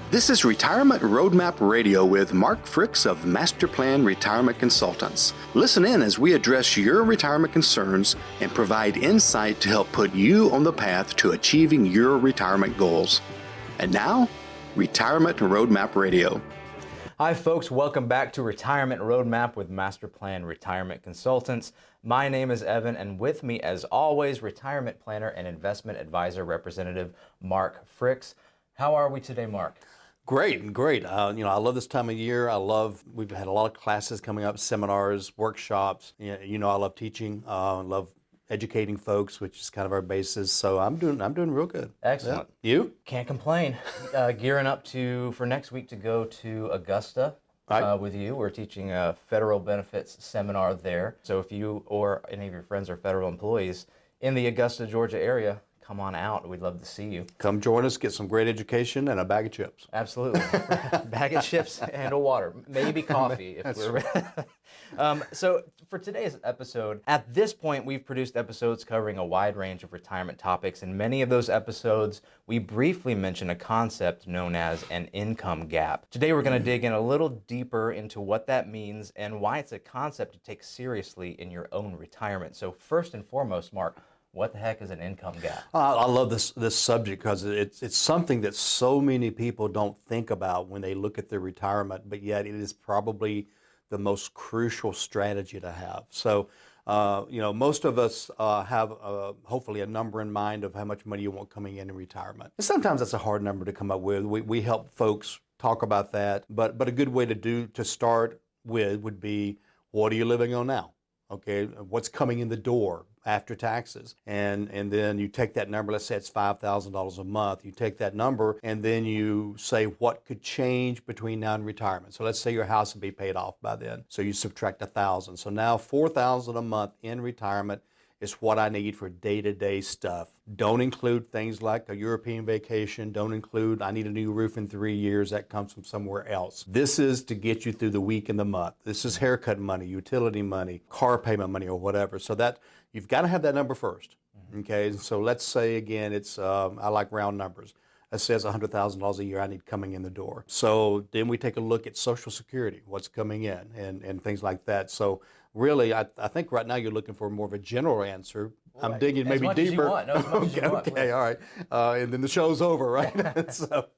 This is Retirement Roadmap Radio with Mark Fricks of MasterPlan Retirement Consultants. Listen in as we address your retirement concerns and provide insight to help put you on the path to achieving your retirement goals. And now, Retirement Roadmap Radio. Hi folks, welcome back to Retirement Roadmap with MasterPlan Retirement Consultants. My name is Evan, and with me as always, retirement planner and investment advisor representative Mark Fricks. How are we today, Mark? Great. I love this time of year. We've had a lot of classes coming up, seminars, workshops. I love teaching. I love educating folks, which is kind of our basis. So I'm doing real good. Excellent. Yeah. You? Can't complain. Gearing up for next week to go to Augusta with you. We're teaching a federal benefits seminar there. So if you or any of your friends are federal employees in the Augusta, Georgia area, come on out. We'd love to see you. Come join us, get some great education and a bag of chips. Absolutely. Bag of chips and a water. Maybe coffee. So for today's episode, at this point, we've produced episodes covering a wide range of retirement topics. In many of those episodes, we briefly mention a concept known as an income gap. Today, we're going to dig in a little deeper into what that means and why it's a concept to take seriously in your own retirement. So first and foremost, Mark, what the heck is an income gap? I love this subject because it's something that so many people don't think about when they look at their retirement, but yet it is probably the most crucial strategy to have. So, most of us have hopefully a number in mind of how much money you want coming in retirement. And sometimes that's a hard number to come up with. We help folks talk about that, but a good way to start with would be, what are you living on now? Okay, what's coming in the door after taxes? And then you take that number, let's say it's $5,000 a month. You take that number and then you say what could change between now and retirement. So let's say your house will be paid off by then. So you subtract $1,000. So now $4,000 a month in retirement is what I need for day-to-day stuff. Don't include things like a European vacation. Don't include, I need a new roof in 3 years. That comes from somewhere else. This is to get you through the week and the month. This is haircut money, utility money, car payment money, or whatever. So that you've got to have that number first. Okay, so let's say again, it's I like round numbers. It says $100,000 a year I need coming in the door. So then we take a look at Social Security, what's coming in, and things like that. So really, I think right now you're looking for more of a general answer. Right. I'm digging maybe deeper. Okay, all right. And then the show's over, right? So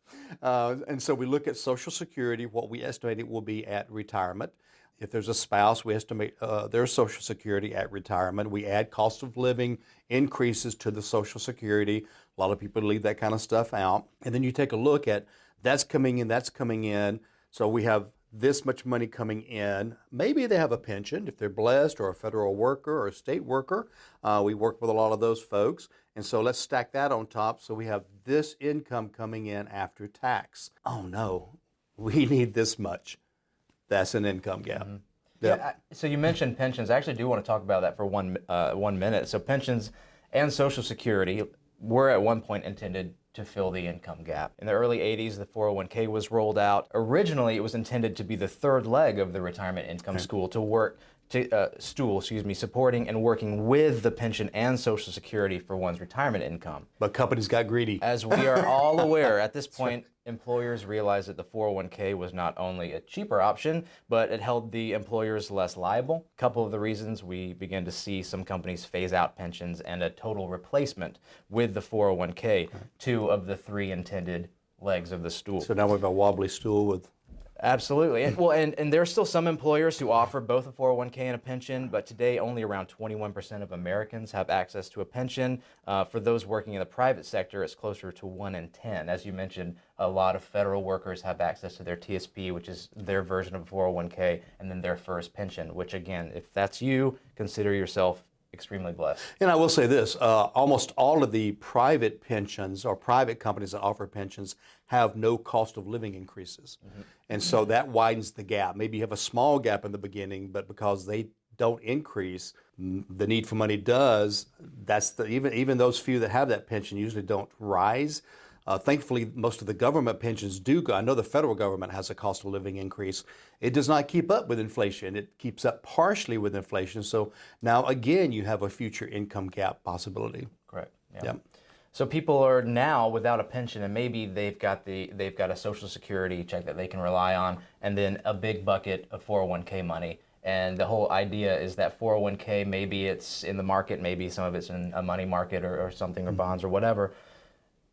we look at Social Security, what we estimate it will be at retirement. If there's a spouse, we estimate their Social Security at retirement. We add cost of living increases to the Social Security. A lot of people leave that kind of stuff out. And then you take a look at that's coming in. So we have this much money coming in. Maybe they have a pension if they're blessed, or a federal worker or a state worker. We work with a lot of those folks. And so let's stack that on top. So we have this income coming in after tax. Oh no, we need this much. That's an income gap. Mm-hmm. Yeah. So you mentioned pensions. I actually do want to talk about that for one minute. So pensions and Social Security were at one point intended to fill the income gap. In the early 80s, the 401k was rolled out. Originally, it was intended to be the third leg of the retirement income supporting and working with the pension and Social Security for one's retirement income. But companies got greedy. As we are all aware, at this point, employers realized that the 401k was not only a cheaper option, but it held the employers less liable. A couple of the reasons we began to see some companies phase out pensions and a total replacement with the 401k, two of the three intended legs of the stool. So now we have a wobbly stool with... Absolutely. And there are still some employers who offer both a 401k and a pension, but today only around 21% of Americans have access to a pension. For those working in the private sector, it's closer to 1 in 10. As you mentioned, a lot of federal workers have access to their TSP, which is their version of a 401k, and then their first pension, which again, if that's you, consider yourself extremely blessed. And I will say this, almost all of the private pensions or private companies that offer pensions have no cost of living increases. Mm-hmm. And so that widens the gap. Maybe you have a small gap in the beginning, but because they don't increase, the need for money does. That's even those few that have that pension usually don't rise. Thankfully, most of the government pensions do go. I know the federal government has a cost of living increase. It does not keep up with inflation. It keeps up partially with inflation. So now, again, you have a future income gap possibility. Correct. Yeah. Yep. So people are now without a pension, and maybe they've got a Social Security check that they can rely on, and then a big bucket of 401k money. And the whole idea is that 401k, maybe it's in the market, maybe some of it's in a money market or something, or bonds or whatever.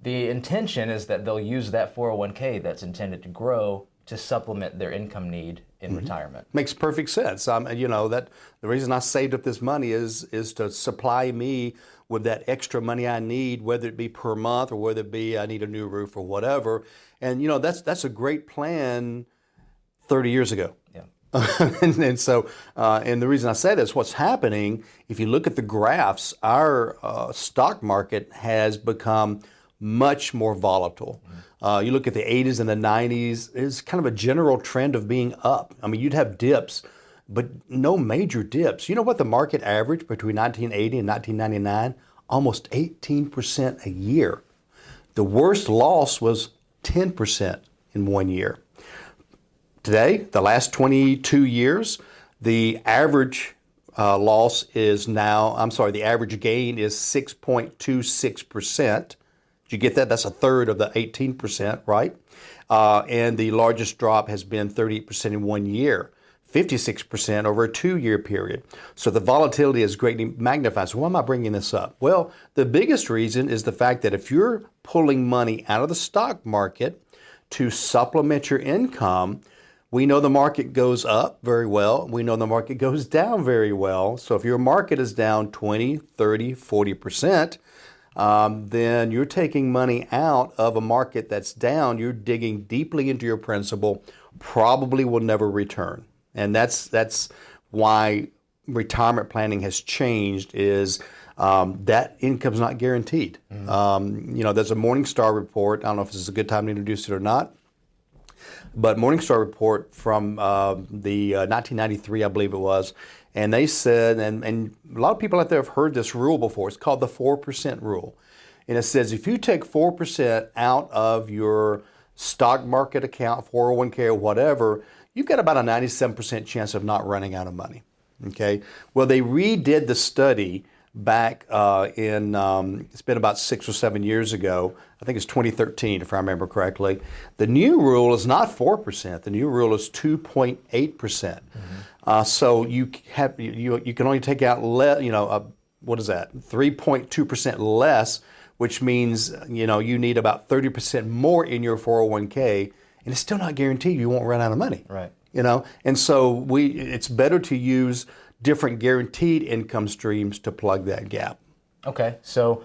The intention is that they'll use that 401k that's intended to grow to supplement their income need in retirement. Makes perfect sense. You know, that the reason I saved up this money is to supply me with that extra money I need, whether it be per month or whether it be I need a new roof or whatever. And you know, that's a great plan 30 years ago. Yeah. and so, and the reason I say this, what's happening, if you look at the graphs, our stock market has become much more volatile. You look at the 80s and the 90s, it's kind of a general trend of being up. I mean, you'd have dips, but no major dips. You know what the market averaged between 1980 and 1999? Almost 18% a year. The worst loss was 10% in 1 year. Today, the last 22 years, the average the average gain is 6.26%. Did you get that? That's a third of the 18%, right? And the largest drop has been 38% in 1 year, 56% over a 2-year period. So the volatility is greatly magnified. So why am I bringing this up? Well, the biggest reason is the fact that if you're pulling money out of the stock market to supplement your income, we know the market goes up very well. We know the market goes down very well. So if your market is down 20, 30, 40%, then you're taking money out of a market that's down. You're digging deeply into your principal, probably will never return. And that's why retirement planning has changed, is that income's not guaranteed. You know, there's a Morningstar report. I don't know if this is a good time to introduce it or not, but Morningstar report from the 1993, I believe it was. And they said, and a lot of people out there have heard this rule before. It's called the 4% rule. And it says if you take 4% out of your stock market account, 401k or whatever, you've got about a 97% chance of not running out of money. Okay. Well, they redid the study back it's been about 6 or 7 years ago. I think it's 2013, if I remember correctly. The new rule is not 4%. The new rule is 2.8%. So you can only take out what is that? 3.2% less, which means you need about 30% more in your 401k, and it's still not guaranteed you won't run out of money. Right. And so it's better to use different guaranteed income streams to plug that gap. Okay, so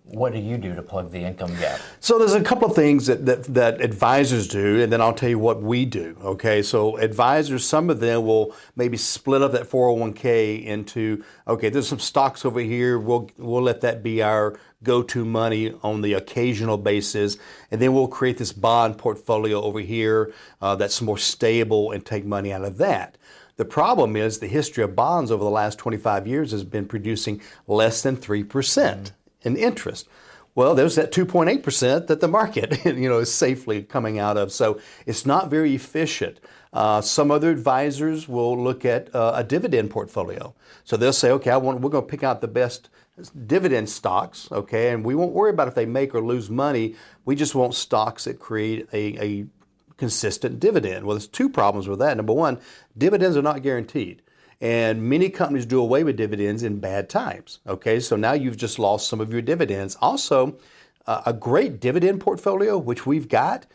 what do you do to plug the income gap? So there's a couple of things that advisors do, and then I'll tell you what we do. Okay, so advisors, some of them will maybe split up that 401k into, okay, there's some stocks over here. We'll let that be our go-to money on the occasional basis, and then we'll create this bond portfolio over here that's more stable and take money out of that. The problem is the history of bonds over the last 25 years has been producing less than 3% in interest. Well, there's that 2.8% that the market is safely coming out of. So it's not very efficient. Some other advisors will look at a dividend portfolio. So they'll say, okay, we're going to pick out the best dividend stocks, okay, and we won't worry about if they make or lose money. We just want stocks that create a consistent dividend. Well, there's two problems with that. Number one, dividends are not guaranteed. And many companies do away with dividends in bad times. Okay, so now you've just lost some of your dividends. Also, a great dividend portfolio, which we've got,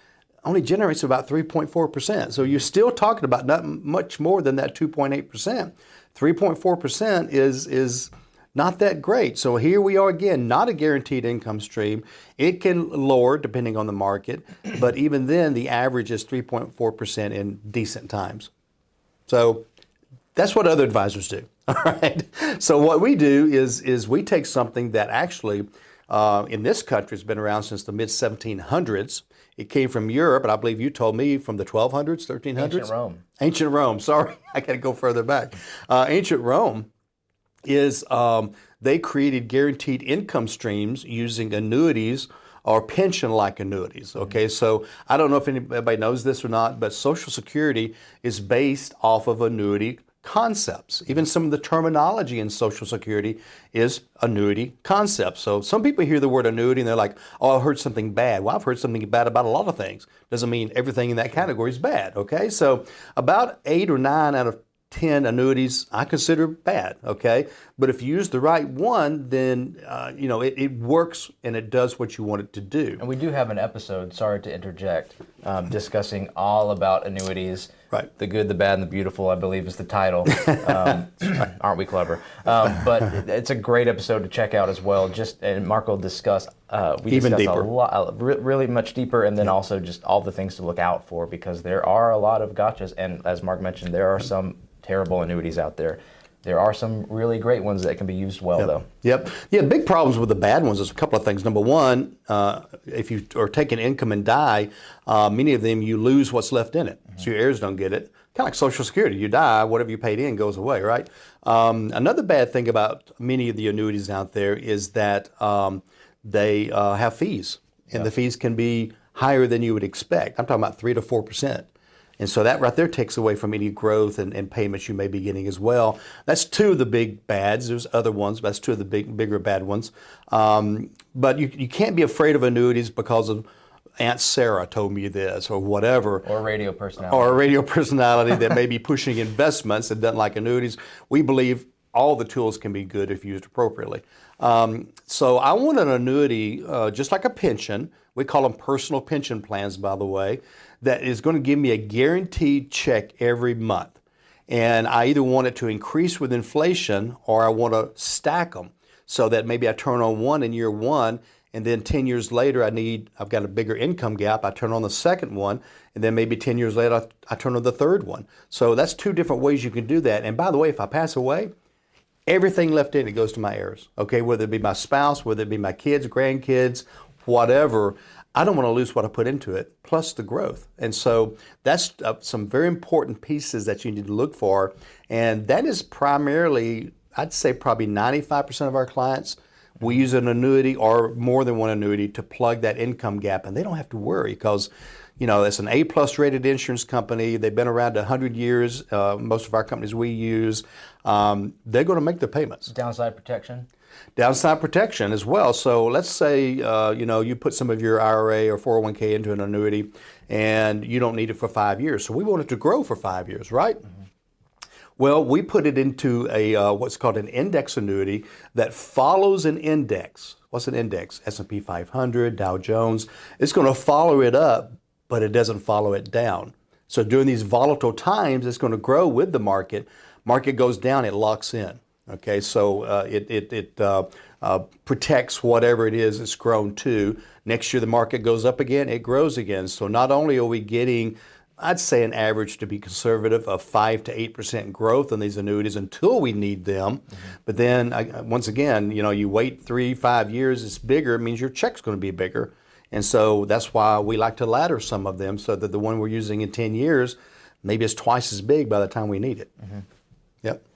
only generates about 3.4%. So you're still talking about not much more than that 2.8%. 3.4% is not that great. So here we are again, not a guaranteed income stream. It can lower depending on the market, but even then the average is 3.4% in decent times. So that's what other advisors do. All right. So what we do is we take something that actually in this country has been around since the mid 1700s. It came from Europe, and I believe you told me from the 1200s, 1300s? Ancient Rome. Ancient Rome. Sorry, I got to go further back. Ancient Rome is they created guaranteed income streams using annuities or pension-like annuities. Okay, so I don't know if anybody knows this or not, but Social Security is based off of annuity concepts. Even some of the terminology in Social Security is annuity concepts. So some people hear the word annuity and they're like, oh, I heard something bad. Well, I've heard something bad about a lot of things. Doesn't mean everything in that category is bad, okay? So about 8 or 9 out of 10 annuities I consider bad, okay? But if you use the right one, then it works and it does what you want it to do. And we do have an episode, sorry to interject, discussing all about annuities. Right. The good, the bad, and the beautiful, I believe, is the title. Aren't we clever? But it's a great episode to check out as well. And Mark will discuss. We even discuss deeper, a lot, really much deeper, and then also just all the things to look out for, because there are a lot of gotchas. And as Mark mentioned, there are some terrible annuities out there. There are some really great ones that can be used well, though. Yep. Yeah, big problems with the bad ones is a couple of things. Number one, if you are taking income and die, many of them you lose what's left in it. Mm-hmm. So your heirs don't get it. Kind of like Social Security. You die, whatever you paid in goes away, right? Another bad thing about many of the annuities out there is that they have fees. And the fees can be higher than you would expect. I'm talking about 3 to 4%. And so that right there takes away from any growth and payments you may be getting as well. That's two of the big bads. There's other ones, but that's two of the bigger bad ones. But you can't be afraid of annuities because of Aunt Sarah told me this or whatever. Or a radio personality. Or a radio personality that may be pushing investments that doesn't like annuities. We believe all the tools can be good if used appropriately. So I want an annuity, just like a pension. We call them personal pension plans, by the way, that is going to give me a guaranteed check every month. And I either want it to increase with inflation or I want to stack them so that maybe I turn on one in year one and then 10 years later I've got a bigger income gap. I turn on the second one and then maybe 10 years later I turn on the third one. So that's two different ways you can do that. And by the way, if I pass away, everything left in it goes to my heirs, okay? Whether it be my spouse, whether it be my kids, grandkids, whatever, I don't want to lose what I put into it, plus the growth. And so that's some very important pieces that you need to look for. And that is primarily, I'd say probably 95% of our clients, we use an annuity or more than one annuity to plug that income gap. And they don't have to worry because, it's an A-plus rated insurance company. They've been around 100 years. Most of our companies we use, they're going to make the payments. Downside protection? Downside protection as well. So let's say, you put some of your IRA or 401k into an annuity and you don't need it for 5 years. So we want it to grow for 5 years, right? Mm-hmm. Well, we put it into a what's called an index annuity that follows an index. What's an index? S&P 500, Dow Jones. It's going to follow it up, but it doesn't follow it down. So during these volatile times, it's going to grow with the market. Market goes down, it locks in. Okay, so it protects whatever it is it's grown to. Next year the market goes up again, it grows again. So not only are we getting, I'd say an average to be conservative of 5 to 8% growth in these annuities until we need them. Mm-hmm. But then once again, you wait 3-5 years, it's bigger, it means your check's going to be bigger. And so that's why we like to ladder some of them so that the one we're using in 10 years, maybe it's twice as big by the time we need it. Mm-hmm. Yep.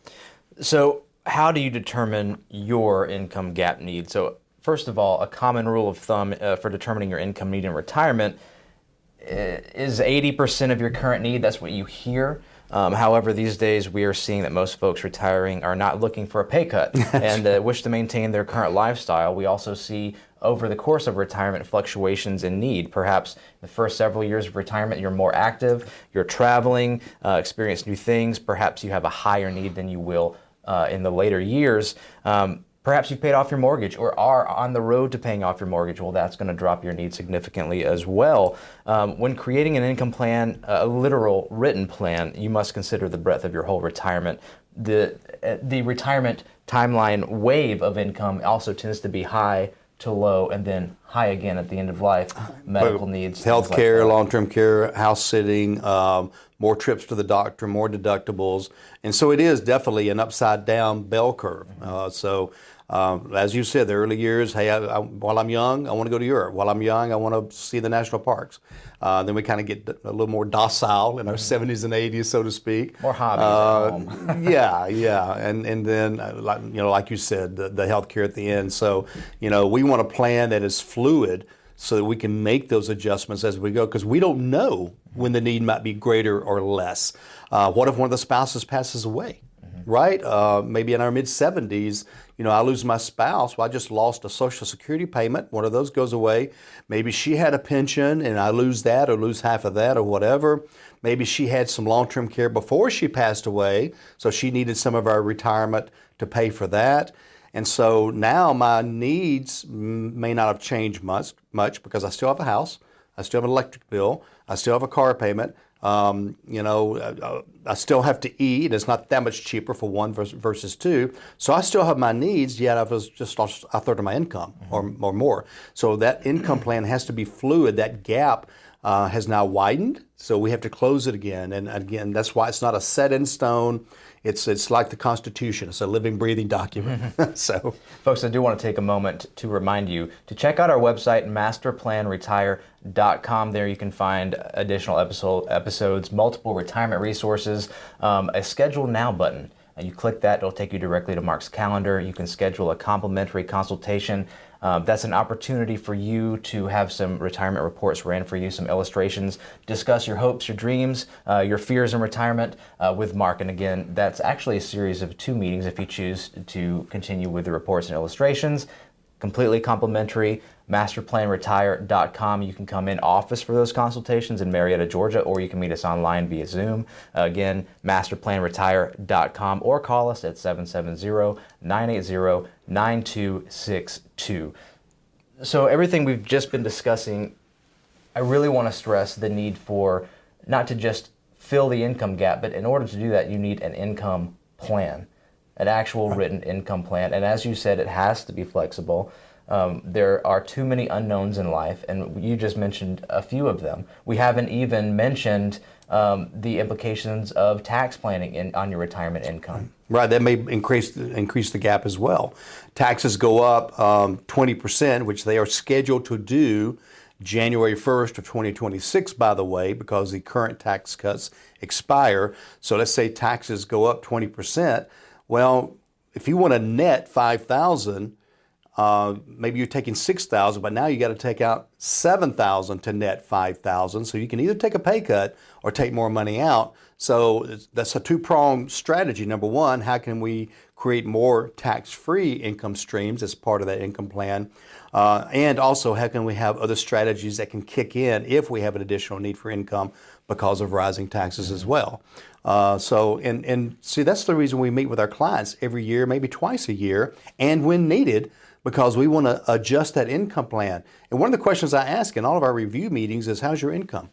So how do you determine your income gap need? So first of all, a common rule of thumb for determining your income need in retirement is 80% of your current need. That's what you hear. However, these days we are seeing that most folks retiring are not looking for a pay cut and wish to maintain their current lifestyle. We also see over the course of retirement fluctuations in need. Perhaps the first several years of retirement you're more active, you're traveling, experience new things. Perhaps you have a higher need than you will in the later years. Perhaps you've paid off your mortgage or are on the road to paying off your mortgage. Well, that's going to drop your needs significantly as well. When creating an income plan, a literal written plan, you must consider the breadth of your whole retirement. The retirement timeline wave of income also tends to be high to low and then high again at the end of life. Medical needs, health care, long-term care, house sitting, more trips to the doctor, more deductibles. And so it is definitely an upside down bell curve. As you said, the early years, hey, while I'm young, I want to go to Europe. While I'm young, I want to see the national parks. Then we kind of get a little more docile in our 70s and 80s, so to speak. More hobbies at home. Yeah. And then, like you said, the health care at the end. So, we want a plan that is fluid so that we can make those adjustments as we go, because we don't know when the need might be greater or less. What if one of the spouses passes away? Right? Maybe in our mid-70s, I lose my spouse. Well, I just lost a Social Security payment. One of those goes away. Maybe she had a pension and I lose that or lose half of that or whatever. Maybe she had some long-term care before she passed away, so she needed some of our retirement to pay for that. And so now my needs may not have changed much because I still have a house, I still have an electric bill, I still have a car payment. I still have to eat. It's not that much cheaper for one versus two. So I still have my needs, yet I've just lost a third of my income or more. So that income plan has to be fluid. That gap has now widened, so we have to close it again. And again, that's why it's not a set in stone. It's like the Constitution. It's a living, breathing document. So, folks, I do want to take a moment to remind you to check out our website, MasterPlanRetire.com. There you can find additional episodes, multiple retirement resources, a Schedule Now button. And you click that, it'll take you directly to Mark's calendar. You can schedule a complimentary consultation. That's an opportunity for you to have some retirement reports ran for you, some illustrations, discuss your hopes, your dreams, your fears in retirement with Mark. And again, that's actually a series of 2 meetings if you choose to continue with the reports and illustrations. Completely complimentary, MasterPlanRetire.com. You can come in office for those consultations in Marietta, Georgia, or you can meet us online via Zoom. Again, MasterPlanRetire.com, or call us at 770-980-9262. So everything we've just been discussing, I really want to stress the need for not to just fill the income gap, but in order to do that, you need an income plan. An actual written income plan. And as you said, it has to be flexible. There are too many unknowns in life, and you just mentioned a few of them. We haven't even mentioned the implications of tax planning on your retirement income. Right, that may increase the gap as well. Taxes go up 20%, which they are scheduled to do January 1st of 2026, by the way, because the current tax cuts expire. So let's say taxes go up 20%. Well, if you want to net $5,000, maybe you're taking $6,000, but now you got to take out $7,000 to net $5,000. So you can either take a pay cut or take more money out. So that's a two-pronged strategy. Number one, how can we create more tax-free income streams as part of that income plan? And also, how can we have other strategies that can kick in if we have an additional need for income because of rising taxes as well? And see, that's the reason we meet with our clients every year, maybe twice a year, and when needed, because we want to adjust that income plan. And one of the questions I ask in all of our review meetings is, how's your income?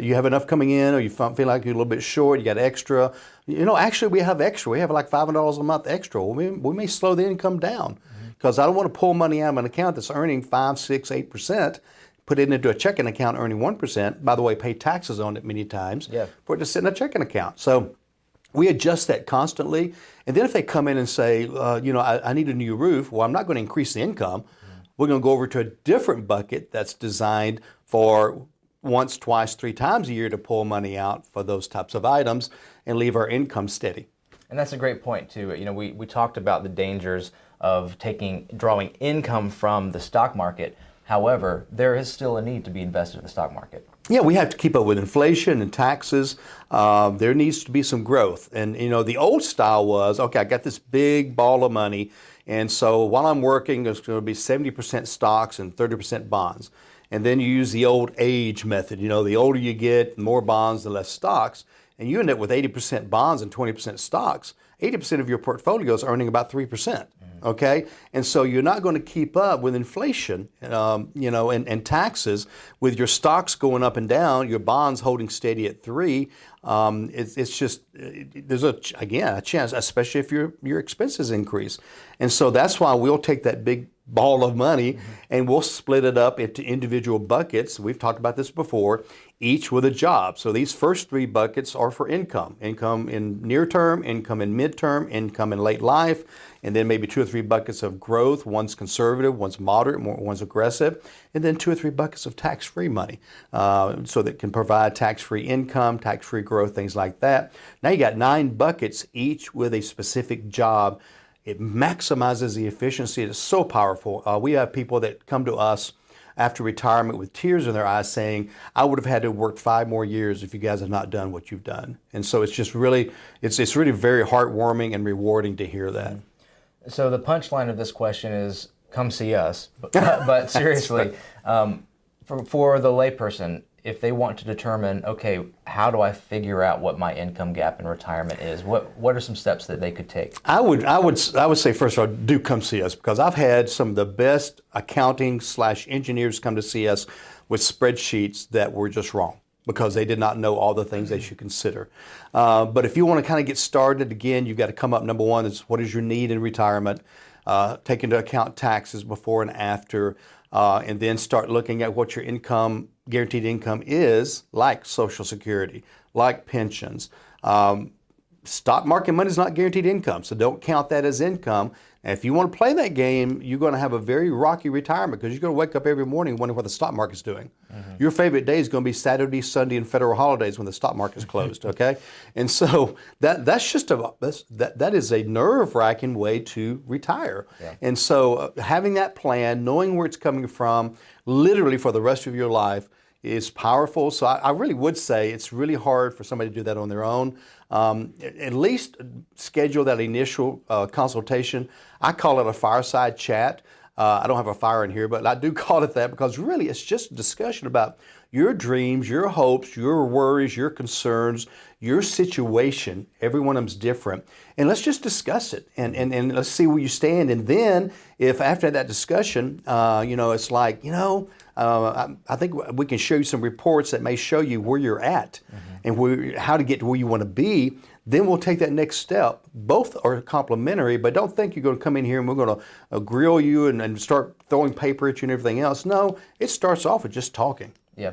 You have enough coming in, or you feel like you're a little bit short, you got extra. Actually, we have extra. We have like $500 a month extra. We may slow the income down because I don't want to pull money out of an account that's earning 5, 6, 8%, put it into a checking account earning 1%. By the way, pay taxes on it many times for it to sit in a checking account. So we adjust that constantly. And then if they come in and say, I need a new roof, well, I'm not going to increase the income. We're going to go over to a different bucket that's designed for once, twice, 3 times a year to pull money out for those types of items and leave our income steady. And that's a great point too. We talked about the dangers of drawing income from the stock market. However, there is still a need to be invested in the stock market. Yeah, we have to keep up with inflation and taxes. There needs to be some growth. And, the old style was, okay, I got this big ball of money. And so while I'm working, there's going to be 70% stocks and 30% bonds. And then you use the old age method. The older you get, the more bonds, the less stocks. And you end up with 80% bonds and 20% stocks. 80% of your portfolio is earning about 3%. Okay? And so you're not going to keep up with inflation, and taxes with your stocks going up and down, your bonds holding steady at 3. It's just, there's a chance, especially if your expenses increase. And so that's why we'll take that big ball of money and we'll split it up into individual buckets. We've talked about this before, each with a job. So these first 3 buckets are for income in near term, income in midterm, income in late life, and then maybe 2 or 3 buckets of growth. One's conservative, one's moderate, one's aggressive, and then 2 or 3 buckets of tax-free money, so that can provide tax-free income, tax-free growth, things like that. Now you got 9 buckets, each with a specific job. It maximizes the efficiency. It's so powerful. We have people that come to us after retirement with tears in their eyes saying, I would have had to work 5 more years if you guys had not done what you've done. And so it's just really, it's really very heartwarming and rewarding to hear that. So the punchline of this question is, come see us. But seriously, for the layperson, if they want to determine, okay, how do I figure out what my income gap in retirement is? What are some steps that they could take? I would say, first of all, do come see us, because I've had some of the best accounting/engineers come to see us with spreadsheets that were just wrong because they did not know all the things they should consider. But if you want to kind of get started, again, you've got to come up. Number one is, what is your need in retirement? Take into account taxes before and after, and then start looking at what your income, guaranteed income is, like Social Security, like pensions. Stock market money is not guaranteed income, so don't count that as income. And if you want to play that game, you're going to have a very rocky retirement, because you're going to wake up every morning wondering what the stock market's doing. Your favorite day is going to be Saturday, Sunday, and federal holidays when the stock market's closed. Okay, and so that's just that is a nerve-wracking way to retire. Yeah. And so having that plan, knowing where it's coming from, literally for the rest of your life, is powerful. So I really would say it's really hard for somebody to do that on their own. At least schedule that initial consultation. I call it a fireside chat. I don't have a fire in here, but I do call it that, because really it's just a discussion about your dreams, your hopes, your worries, your concerns, your situation. Every one of them's different. And let's just discuss it and let's see where you stand. And then if after that discussion, it's like, I think we can show you some reports that may show you where you're at and how to get to where you want to be. Then we'll take that next step. Both are complementary, but don't think you're going to come in here and we're going to grill you and start throwing paper at you and everything else. No, it starts off with just talking. Yeah.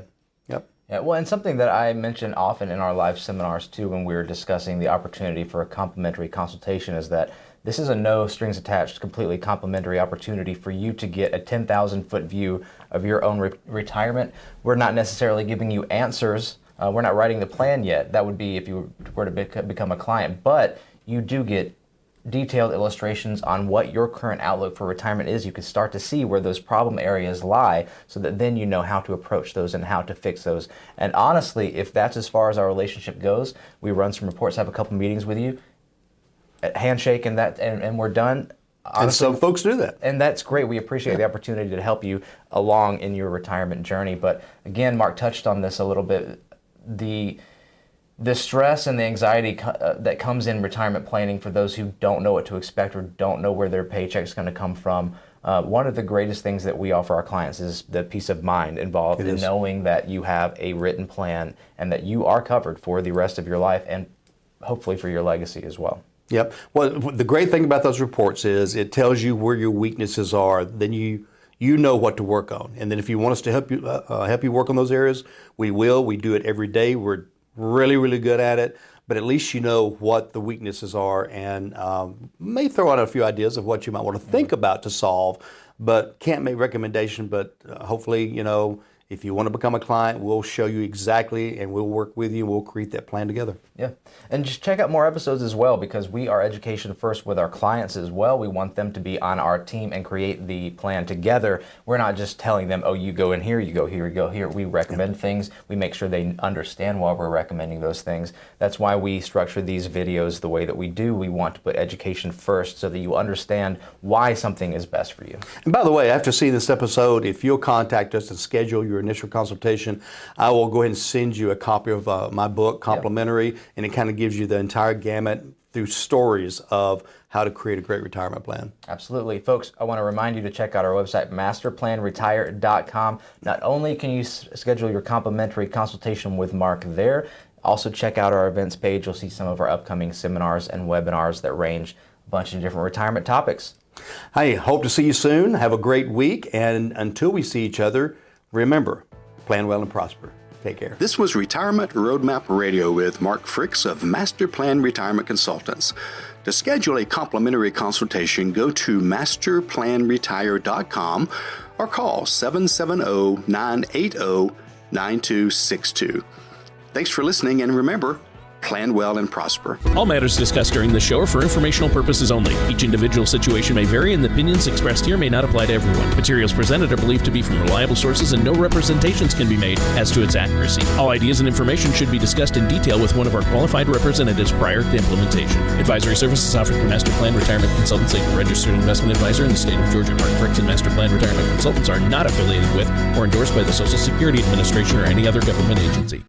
Yep. Yeah, well, and something that I mention often in our live seminars too, when we were discussing the opportunity for a complimentary consultation, is that this is a no strings attached, completely complimentary opportunity for you to get a 10,000-foot view of your own retirement. We're not necessarily giving you answers. We're not writing the plan yet. That would be if you were to become a client. But you do get detailed illustrations on what your current outlook for retirement is. You can start to see where those problem areas lie, so that then you know how to approach those and how to fix those. And honestly, if that's as far as our relationship goes, we run some reports, have a couple meetings with you, handshake, and we're done. Honestly, and some folks do that. And that's great. We appreciate the opportunity to help you along in your retirement journey. But again, Mark touched on this a little bit. The stress and the anxiety that comes in retirement planning for those who don't know what to expect or don't know where their paycheck's going to come from. One of the greatest things that we offer our clients is the peace of mind involved in knowing that you have a written plan and that you are covered for the rest of your life and hopefully for your legacy as well. Yep. Well, the great thing about those reports is it tells you where your weaknesses are. Then you know what to work on. And then if you want us to help you work on those areas, we will. We do it every day. We're really, really good at it. But at least you know what the weaknesses are, and may throw out a few ideas of what you might want to think about to solve, but can't make recommendation. But hopefully, if you want to become a client, we'll show you exactly, and we'll work with you, and we'll create that plan together. Yeah, and just check out more episodes as well, because we are education first with our clients as well. We want them to be on our team and create the plan together. We're not just telling them, oh, you go in here, you go here, you go here. We recommend things. We make sure they understand why we're recommending those things. That's why we structure these videos the way that we do. We want to put education first so that you understand why something is best for you. And by the way, after seeing this episode, if you'll contact us and schedule your initial consultation, I will go ahead and send you a copy of my book, complimentary, and it kind of gives you the entire gamut through stories of how to create a great retirement plan. Absolutely. Folks, I want to remind you to check out our website, MasterPlanRetire.com. Not only can you schedule your complimentary consultation with Mark there, also check out our events page. You'll see some of our upcoming seminars and webinars that range a bunch of different retirement topics. Hey, hope to see you soon. Have a great week. And until we see each other, remember, plan well and prosper. Take care. This was Retirement Roadmap Radio with Mark Fricks of MasterPlan Retirement Consultants. To schedule a complimentary consultation, go to MasterPlanRetire.com or call 770-980-9262. Thanks for listening, and remember, plan well and prosper. All matters discussed during this show are for informational purposes only. Each individual situation may vary, and the opinions expressed here may not apply to everyone. Materials presented are believed to be from reliable sources, and no representations can be made as to its accuracy. All ideas and information should be discussed in detail with one of our qualified representatives prior to implementation. Advisory services offered through MasterPlan Retirement Consultants, a registered investment advisor in the state of Georgia. Mark Fricks and MasterPlan Retirement Consultants are not affiliated with or endorsed by the Social Security Administration or any other government agency.